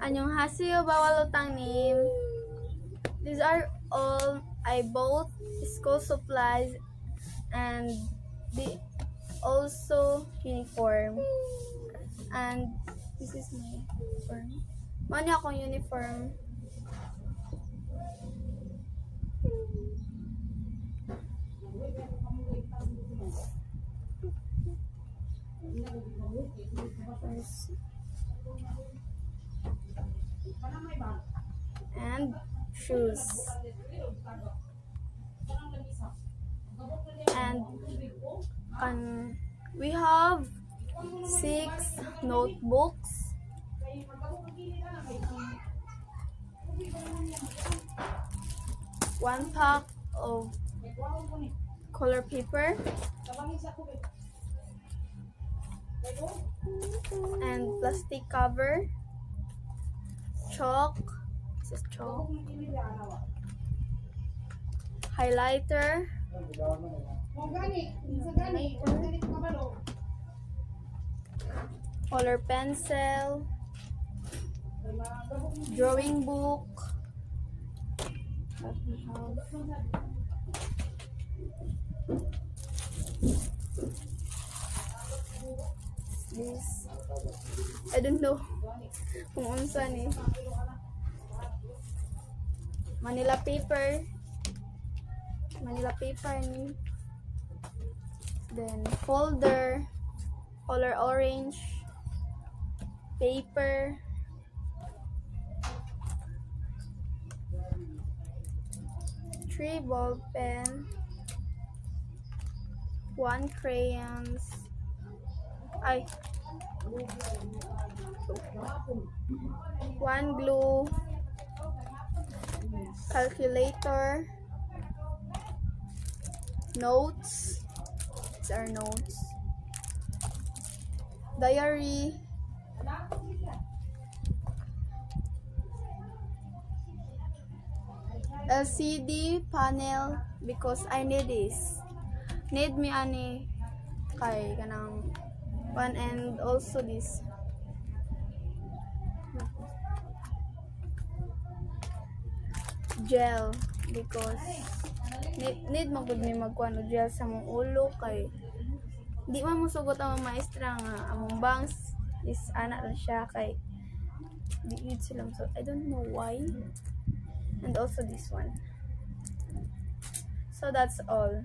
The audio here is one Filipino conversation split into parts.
Annyeonghaseyo bawal utangnim. These are all I bought school supplies and the also uniform. And this is my uniform. Mani akong uniform. And shoes. And we have 6 notebooks, 1 pack of color paper, and plastic cover, chalk, this is chalk, highlighter, color pencil, drawing book, this, I don't know kung unsa ni, Manila paper ni, then folder, color orange, paper, three ball pen, 1 crayons, 1 glue, calculator, notes, these are notes, diary, LCD panel because I need this. Need me ani kay kanang one, and also this. Gel because need magud mi magkuano gel sa mong ulo kay di man mo sugot ang maestra nga among bangs is ana lang siya kay di need silang, so I don't know why. And also this one. So that's all.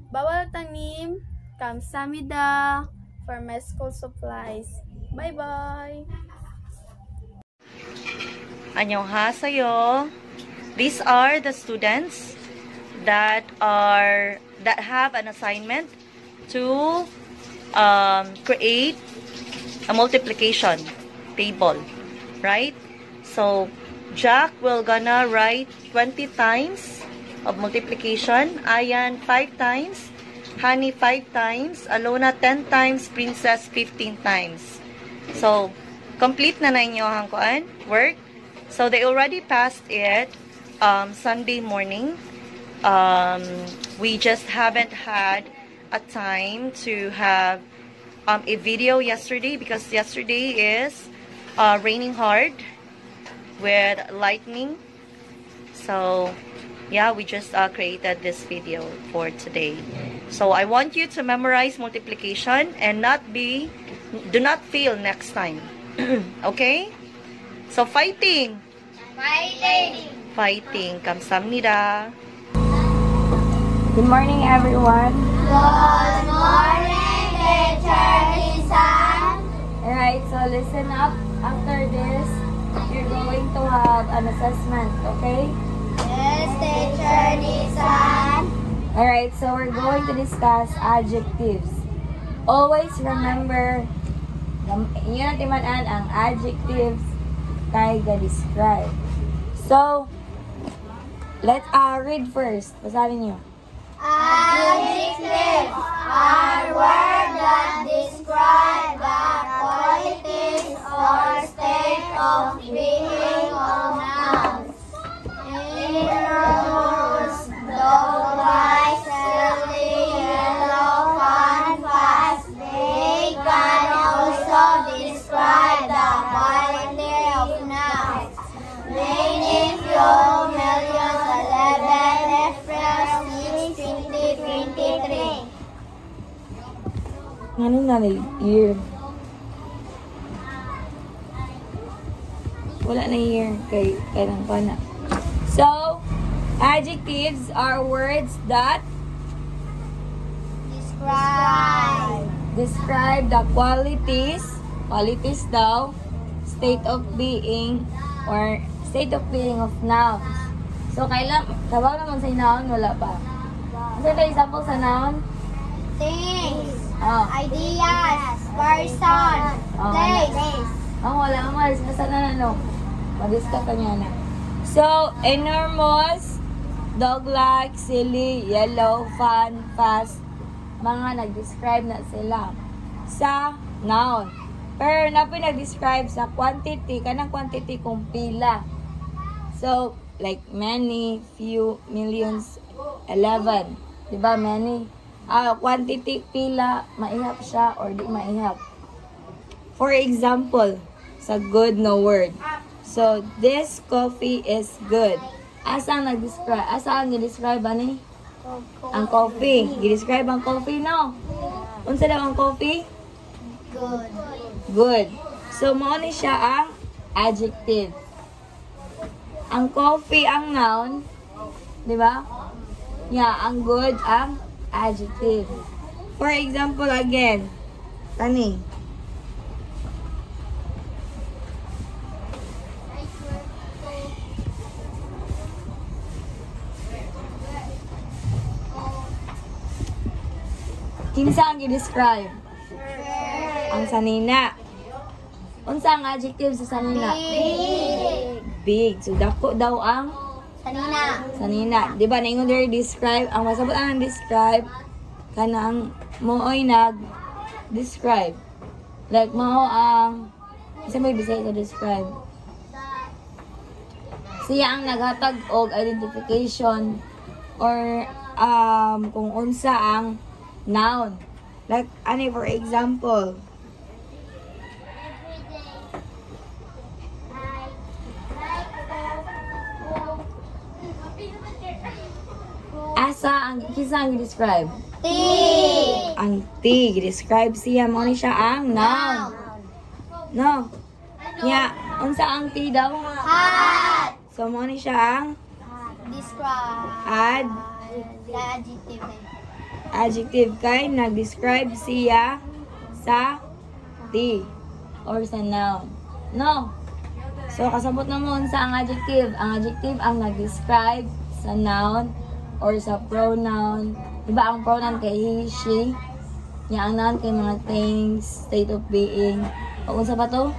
Bawal tanim, kamsamida for my school supplies. Bye bye. Annyeonghaseyo. These are the students that have an assignment to create a multiplication table, right? So Jack will gonna write 20 times of multiplication, Ayan 5 times, Honey 5 times, Alona 10 times, Princess 15 times. So complete na inyo ang work. So they already passed it Sunday morning. We just haven't had a time to have a video yesterday because yesterday is raining hard with lightning. So yeah, we just created this video for today. So I want you to memorize multiplication and do not fail next time. Okay? So fighting. 감사합니다. Good morning, everyone. Good morning, Teacher Lisan. Alright, so listen up. After this, you're going to have an assessment, okay? Yes, Teacher Lisan. Alright, so we're going to discuss adjectives. Always remember, yun ang timanan ang adjectives kay ga-describe. So, let's read first. Basahin nyo. Adjectives are words that describe the qualities or state of being of nouns. Introduce, though bright, healthy, yellow, fun, fast, they can also describe the quality of Ano na year? Wala na year kay kanang pana. So, adjectives are words that describe the qualities daw, state of being of nouns. So, kailan, kabaw naman sa noun, wala pa. Ano yung example sa noun? Things, Oh. ideas, person, Oh, place. Oh, wala nga malis. Nasa na no? Mag-discuss ka niya na. So, enormous, dog-like, silly, yellow, fun, fast. Mga nag-describe na sila sa noun. Pero na pinag-describe sa quantity, kanang quantity kung pila. So, like many, few, millions, 11. Diba, many? Quantity, pila, maihap siya or di maihap. For example, sa good no word. So, this coffee is good. Asa ang nag-describe? Asa ang nag-describe ani? Ang coffee. Gi-describe ang coffee, no? Unsa daw ang coffee? Good. Good. So, mao ni siya ang adjective. Ang coffee ang noun, di ba? Yeah, ang good ang adjective. For example, again, tani. Kinsa ang i-describe? Ang sanina. Unsa ang adjective sa sanina? Big. So, dako daw ang sanina. Di ba, naingon there describe, ang masabot ang describe, kanang mooy nag-describe. Like, mao ang, isa may bisay sa describe. Siya ang naghatag og identification or kung unsa ang noun. Like, ano for example, kisa ang i-describe? Ang T. I-describe siya. Mo ni siya ang noun. No. Yeah. Unsa ang T daw? Hot. So, mo ni siya ang Describe. Adjective. adjective kay nag-describe siya sa T or sa noun. No. So, kasabot na mo unsa ang adjective. Ang adjective ang nag-describe sa noun or sa pronoun. Diba ang pronoun kay he, she? Yan ang noun kay mga things, state of being. O unsa pa to?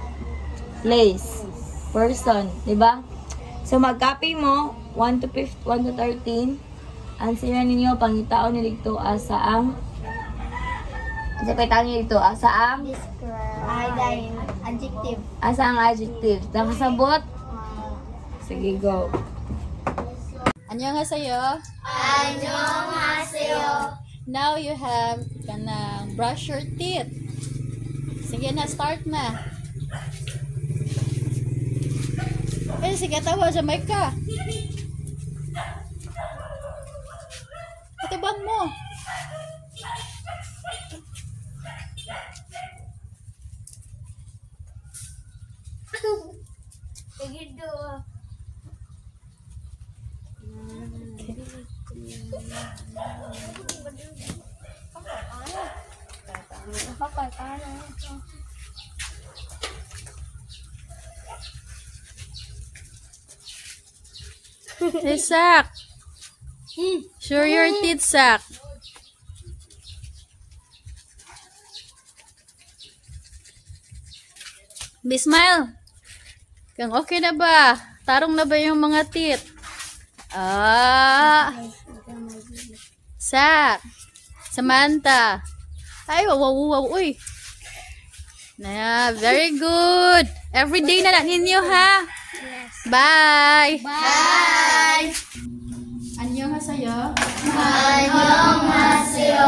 Place, person. Diba? So mag-copy mo 1 to 13. Answer ninyo pangitaon ni dito asa ang pangitaon niyo dito asa ang Adjective. asa ang adjective. Nakasabot? Sige, go. 안녕하세요. 안녕하세요. Now you have kanang brush your teeth. Sige na, start na. Sige, tawa sa mic ka. Katibang mo. Begitu. Hey, Sak. Show your teeth, Sak. Bismile. Kang okay na ba? Tarong na ba yung mga teeth? Sak. Samantha. Ay, wow, uy. Na, very good. Every day na ninyo, ha? Bye. Bye. 안녕하세요. 안녕하세요.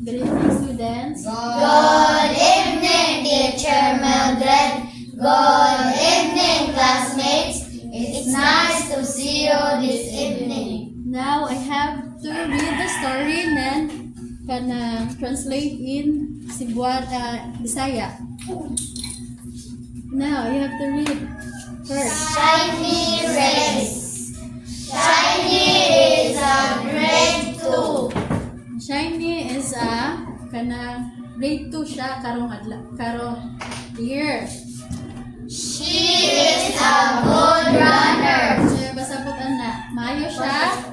Good evening, students. Good evening, teacher Mildred. Good evening, classmates. It's nice to see you this evening. Now I have to read the story and then kanang translate in Bisaya. Now you have to read first. Shiny rays. Shiny is a grade 2. Shiny is a kanang grade 2 siya karong year. She is a good runner. So basabutan na. Maayo siya.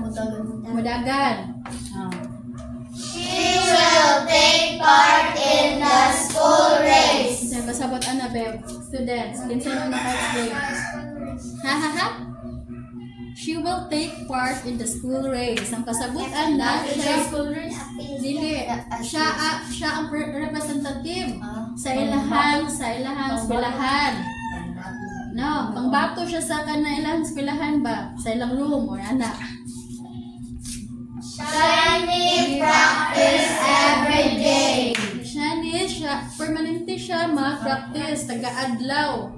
Mudagan. Oh. She will take part in the school race. So basabutan na be students. Kinsa mo maka-explain? Ha. She will take part in the school race. Ang kasabutan na siya dili siya ang representative sa ilahang eskwelahan. No, pangbato siya sa kanailang eskwelahan ba? Sa ilang room or anak. Shiny practice every day. Siya permanente siya mag-practice taga-adlaw.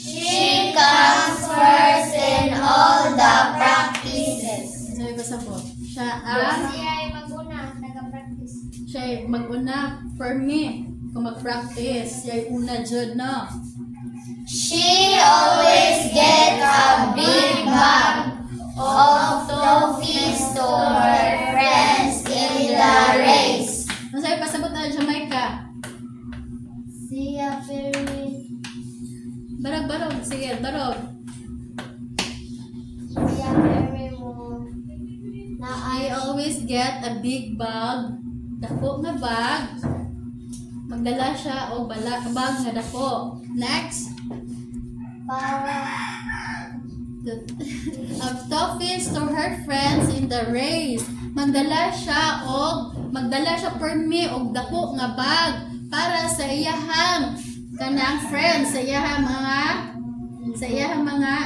She comes first in all the practices. Sabi ba sa po? Siya ay mag-una, nag-practice. ay mag-una for me kung mag-practice. Siya ay una jud no. She always gets a big bag of toffees to her friends in the race. Ano sa'yo pasabot na Jamaica? Siya very... Barog. Sige, barog. Siya very mo... I always get a big bag. Dako nga bag. Magdala siya o bag nga dako. Next. Of toffees to her friends in the race. Magdala siya permi og dako nga bag para sa iyahang kanang friends, sa iyahang mga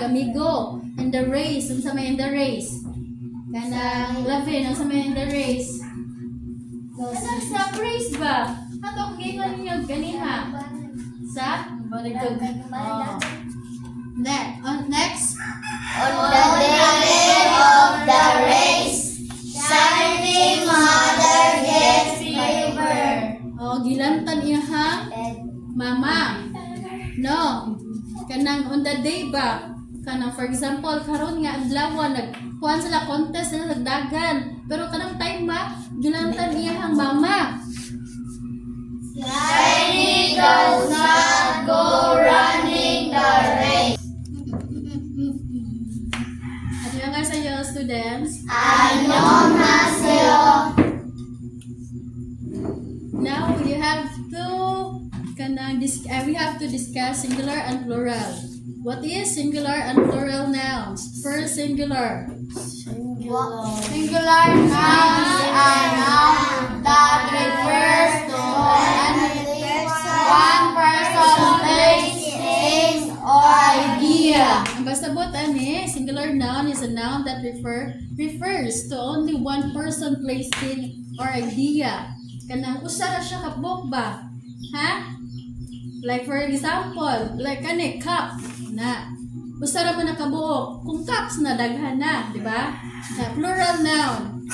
amigo in the race. Unsa may in the race? Kanang Lavin, unsa may in the race? Sa race ba? Ato gingon ninyo ganiha. Sa baligod. Oh. Next. On the day of the race, Shiny mother gets fever. Oh, gilantan iyahang mama. No. Kanang on the day ba? Kanang for example, karon nga adlaw nagkuhan sila contest sila nagdagan. Pero kanang time ba, gilantan iyahang mama. Shiny does not go running the race. Annyeonghaseyo students. 안녕하세요. Now we have to discuss singular and plural. What is singular and plural nouns? First, singular. Singular noun is a noun that refers to one person, place, thing, or idea. Ang basabot ani, singular noun is a noun that refers to only one person, place, thing, or idea. Kanang usa ra siya kabuk ba? Ha? Like for example, like kani cup na. Usa ra man nakabuok. Kung cups na daghan na, di ba? Na plural noun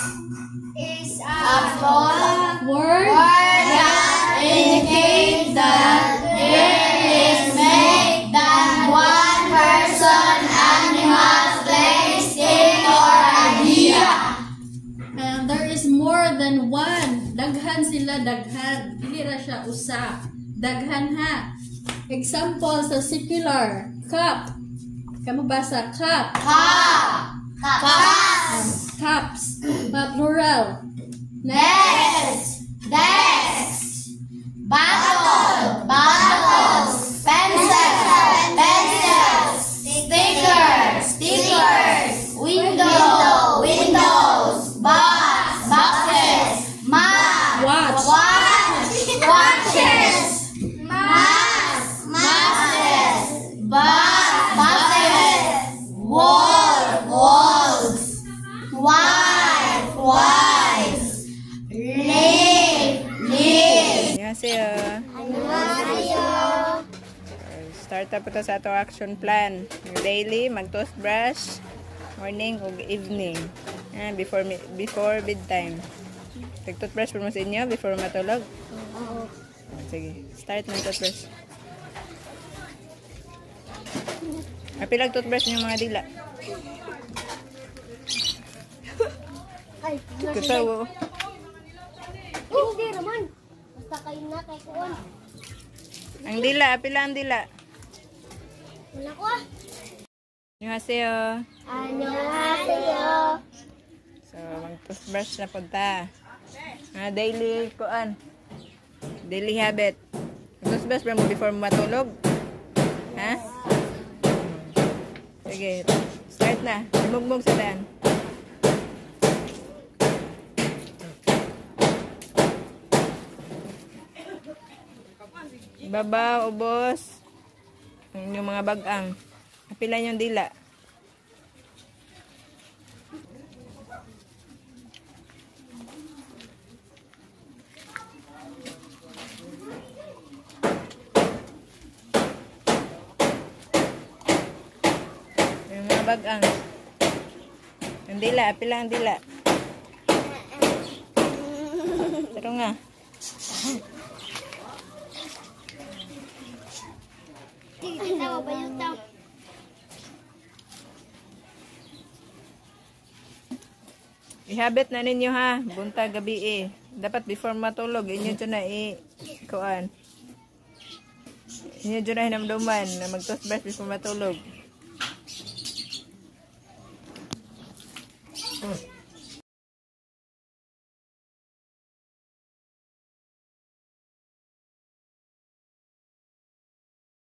Is a word that indicates that there is more than one person, animal, place, thing, or idea. and there is more than one. Daghan sila, daghan. Dili ra siya usa. Daghan ha. Example sa singular, cup. Kamu basa cup. Cups. Plural. Next. Desk, bottles, pencils, stickers, windows, boxes, Watch. watches, masks, buses, walls, wives, leaf. Annyeonghaseyo. Start na po to sa ato action plan. Yung daily, mag-toothbrush, morning ug evening. Before bedtime. Tag-toothbrush mo sa inyo before matulog? Oo. Sige, start ng toothbrush. Apilag toothbrush niyo mga dila. Ay, Kutawo. hindi naman. Basta kayo na kay kuwan. Ang dila, apila ang dila. Wala ko ah. Annyeonghaseyo. Annyeonghaseyo. So, mag-toothbrush na punta. Daily kuan. Daily habit. Mag-toothbrush ba mo before matulog? Ha? Sige, start na. Mugmug sa daan. Baba, ubos. Yung mga bagang. Apilan yung dila. Yung mga bagang. Yung dila, apila ang dila. Pero nga. Tawa ba yung tawa? Ihabit na ninyo ha. Buntag gabi eh. Dapat before matulog, inyo dyan na kuan. Inyo dyan na hinamduman na mag-toothbrush before matulog.